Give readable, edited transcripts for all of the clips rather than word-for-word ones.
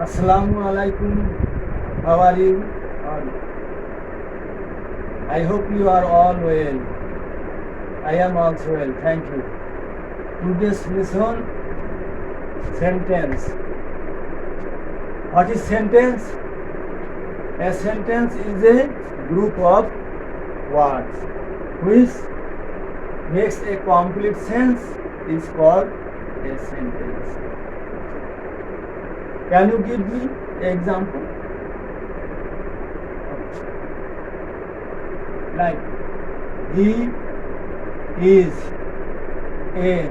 Assalamu alaikum. How are you? All. I hope you are all well. I am also well. Thank you. Today's lesson sentence. What is sentence? A sentence is a group of words which makes a complete sense is called a sentence. Can you give me an example? Like, he is a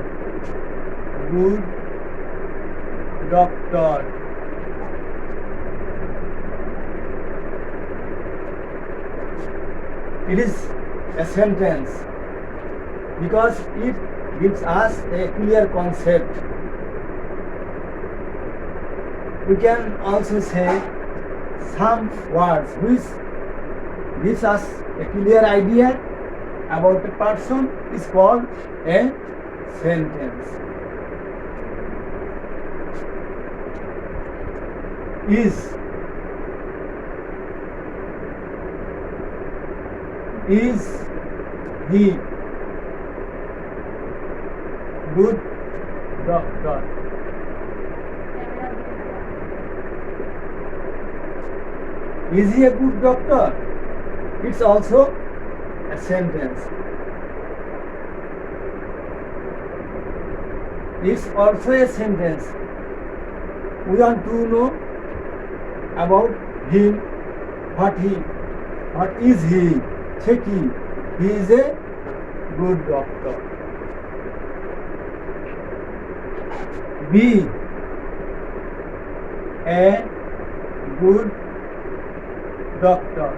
good doctor. It is a sentence because it gives us a clear concept. We can also say some words which gives us a clear idea about a person is called a sentence. Is he good doctor? Is he a good doctor? It's also a sentence. It's also a sentence. We want to know about him, what is he? Check he is a good doctor. Be a good doctor.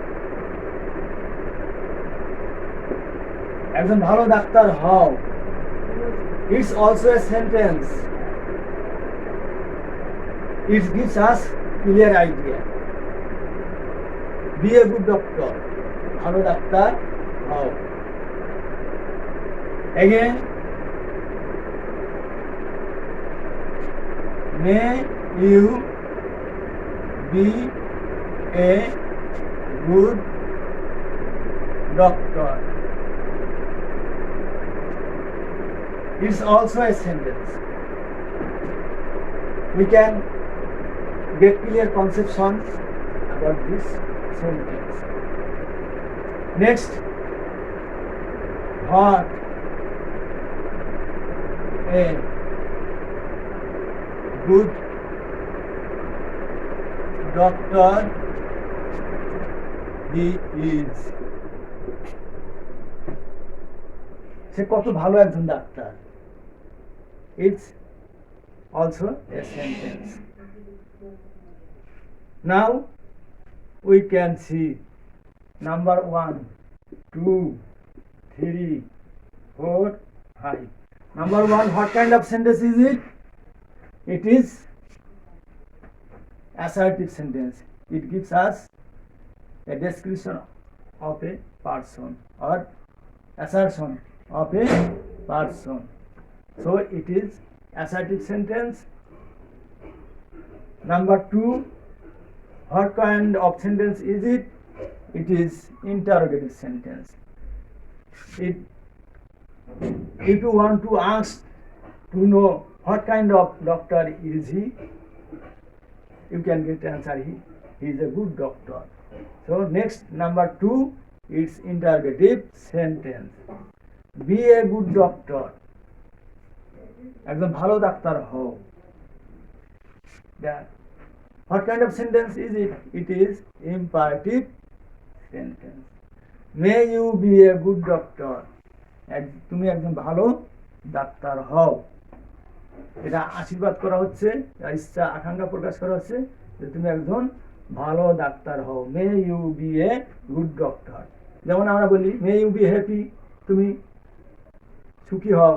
একজন ভালো ডাক্তার হও। It's also a sentence. It gives us clear idea. Be a good doctor. ভালো ডাক্তার হও। Again, may you be a good doctor. It's also a sentence. We can get clear conception about this sentence. Next, what a good doctor he is. সে কত ভালো একজন doctor. It's also a sentence. Now we can see number 1, 2, 3, 4, 5. Number 1, what kind of sentence is it? It is assertive sentence. It gives us a description of a person or assertion of a person. So it is assertive sentence. Number 2, what kind of sentence is it? It is interrogative sentence. If you want to ask to know what kind of doctor is he, you can get answer he is a good doctor. So next, number 2, it's interrogative sentence. Be a good doctor. একজন ভালো ডাক্তার হও। What kind of sentence is it? It is imperative sentence. May you be a good doctor. তুমি একজন ভালো ডাক্তার হও। এটা আশীর্বাদ করা হচ্ছে, ইচ্ছা আকাঙ্ক্ষা প্রকাশ করা হচ্ছে যে তুমি একজন ভালো ডাক্তার হও। May you be a good doctor. যেমন আমরা বলি মে ইউ বি হ্যাপি, তুমি সুখী হও।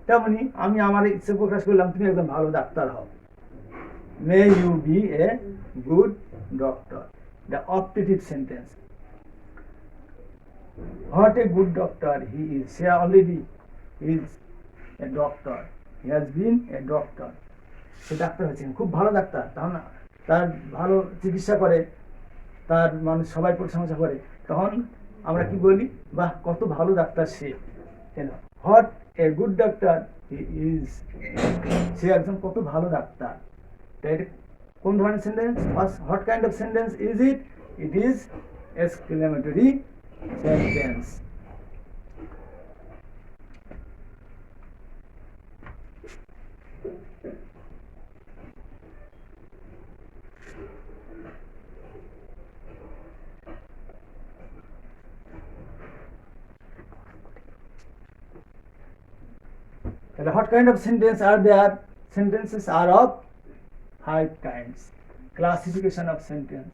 তেমনি আমি আমার ইচ্ছে প্রকাশ করলাম তুমি একজন ভালো ডাক্তার হও। May you be a good doctor, the optative sentence. What a good doctor he is. He already is a doctor. He has been a doctor. Say doctor হয়েছে, খুব ভালো ডাক্তার, তখন তার ভালো চিকিৎসা করে, তার মানুষ সবাই প্রশংসা করে, তখন আমরা কি বলি, বাহ কত ভালো ডাক্তার সে, what a good doctor is, সে একজন কত ভালো ডাক্তার। তাই এটা কোন ধরনের sentence? What kind of sentence is it? It is exclamatory sentence. What kind of sentences are there? Sentences are of 5 kinds. Classification of sentence.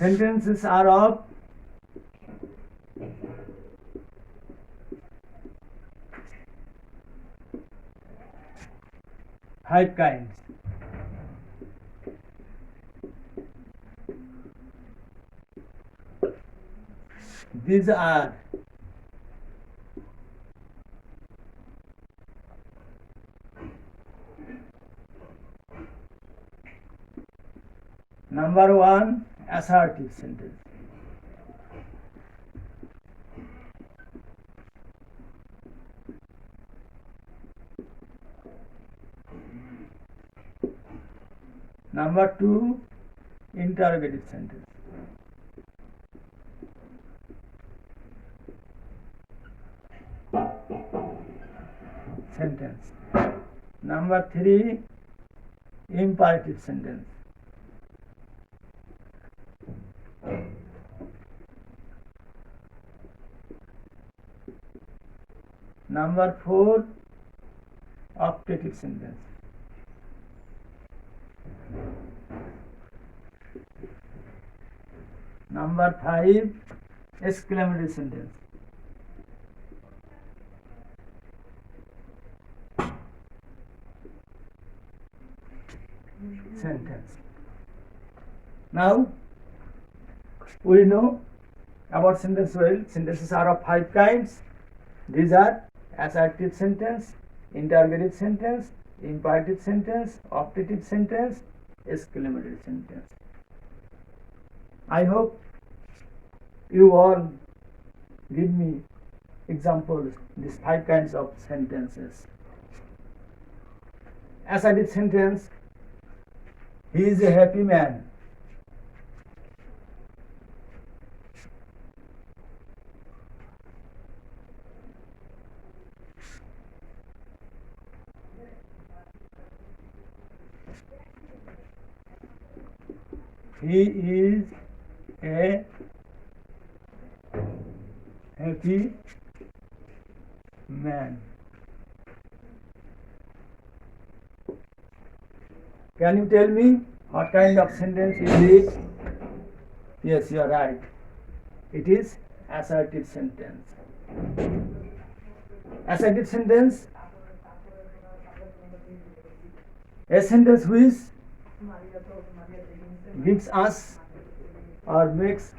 Sentences are of 5 kinds. These are number 1, assertive sentence. Number 2, interrogative sentence. Number 3, imperative sentence. Number 4, optative sentence. Number 5, exclamatory sentence. Now we know about sentence well. Sentences are of 5 kinds. These are assertive sentence, interrogative sentence, imperative sentence, optative sentence, exclamatory sentence. I hope you all give me examples, these 5 kinds of sentences. Assertive sentence, he is a happy man. He is a happy man. Can you tell me what kind of sentence is it? Yes, you are right. It is assertive sentence. Assertive sentence, a sentence which gives us or makes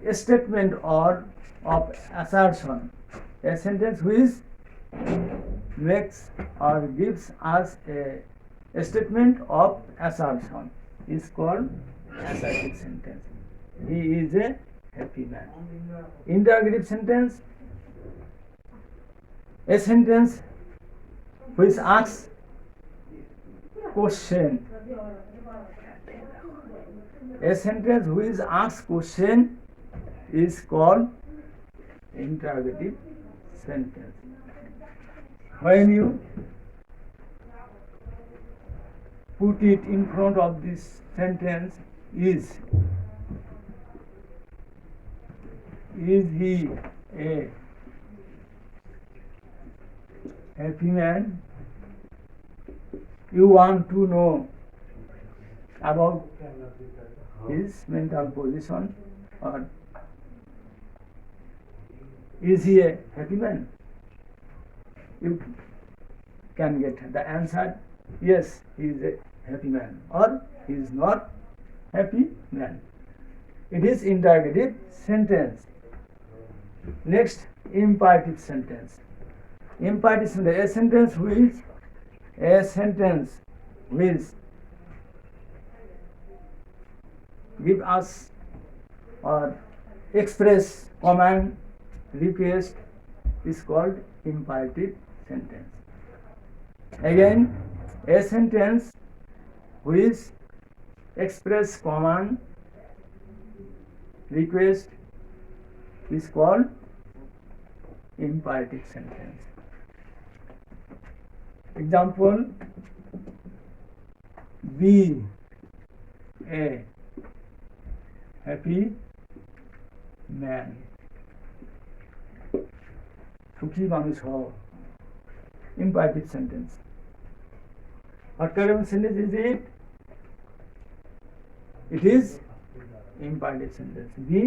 a statement or of assertion. A sentence which makes or gives us a statement of assertion is called assertive sentence. He is a happy man. Interrogative sentence, a sentence which asks question. A sentence which asks question is called interrogative sentence. When you put it in front of this sentence, is he a happy man? You want to know about his mental position, or is he a happy man? You can get the answer yes, he is a happy man, or he is not happy man. It is interrogative sentence. Next, imperative sentence. Imperative sentence, a sentence which give us or express command, request is called imperative sentence. Again, a sentence which express command, request is called imperative sentence. Example, be a happy man. সুখী মানুষ হও, imperative sentence. What kind of sentence is it? It is imperative sentence. Be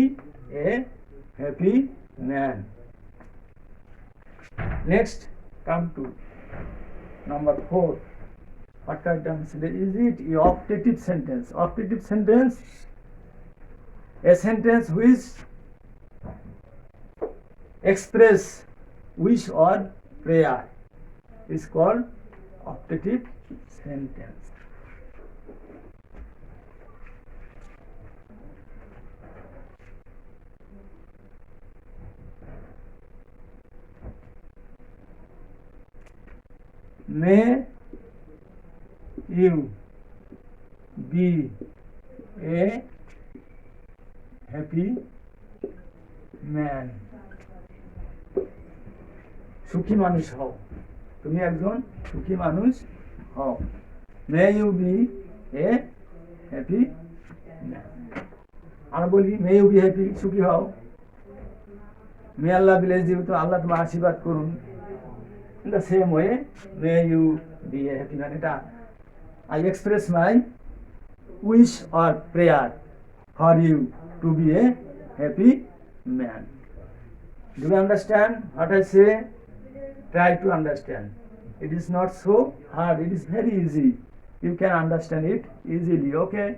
a happy man. Next, come to number 4. What kind of sentence is it? A optative sentence. Optative sentence, a sentence which express wish or prayer is called optative sentence. May you be a happy man. সুখী মানুষ হও, তুমি একজন সুখী মানুষ হও। May you be a happy man. আর বলি মে ইউ বি হ্যাপি, সুখী হও। মে আল্লাহ ব্লেস ইউ, তো আল্লাহ তোমার আশীর্বাদ করুন। In the same way, may you be a happy man. I express my wish or prayer for you to be a happy man. Do you understand what I say? Try to understand. It is not so hard. It is very easy. You can understand it easily. Okay.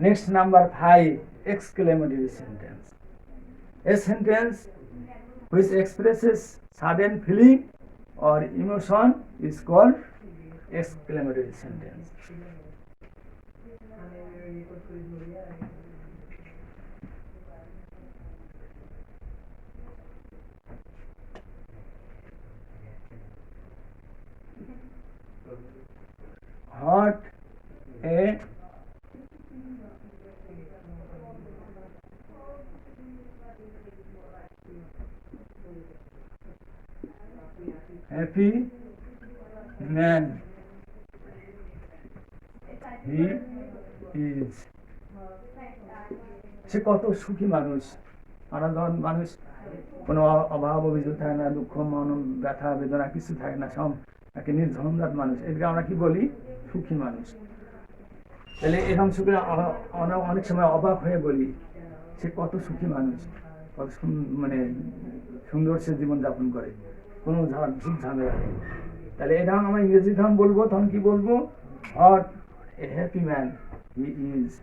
Next, number 5, exclamatory sentence. A sentence which expresses sudden feeling or emotion is called exclamatory sentence. What a happy man he is. সে কত সুখী মানুষ। আমরা যখন মানুষ কোনো অভাব অভিযোগ থাকে না, দুঃখ মন ব্যথা বেদনা কিছু থাকে না, সব একে নির্ঝঞ্ঝাট মানুষ, এটাকে আমরা কি বলি? সুখী মানুষ। তাহলে এরকম সুখী আমরা অনেক সময় অবাক হয়ে বলি সে কত সুখী মানুষ, কত মানে সুন্দর সে জীবনযাপন করে, কোনো ঝুঁক ঝামেলা নেই। তাহলে এটা আমরা ইংরেজি যখন বলবো তখন কি বলবো? What a happy man he is.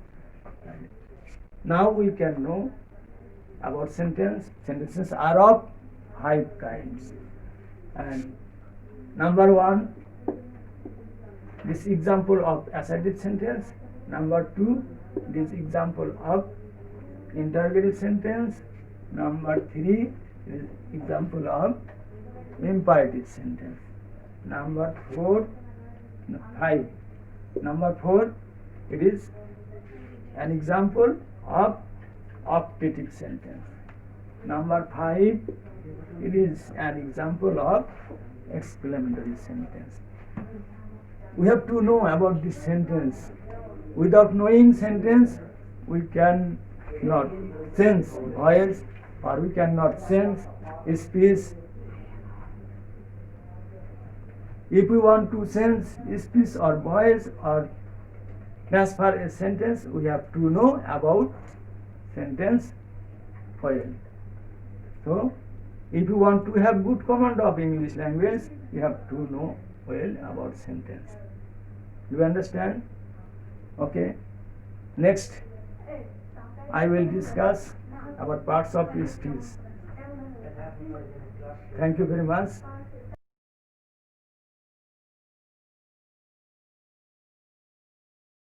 Now we can know about sentence. Sentences are of 5 kinds. And number 1, this example of assertive sentence. Number 2, this example of interrogative sentence. Number 3, this example of imperative sentence. Number 4, it is an example of optative sentence. Number 5, it is an example of exclamatory sentence. We have to know about this sentence. Without knowing sentence, we cannot sense voice, or we cannot sense speech. If we want to sense speech or voice or transfer a sentence, we have to know about sentence well. So, if you want to have good command of English language, you have to know well about sentence. Do you understand? Okay. Next, I will discuss about parts of speech. Thank you very much.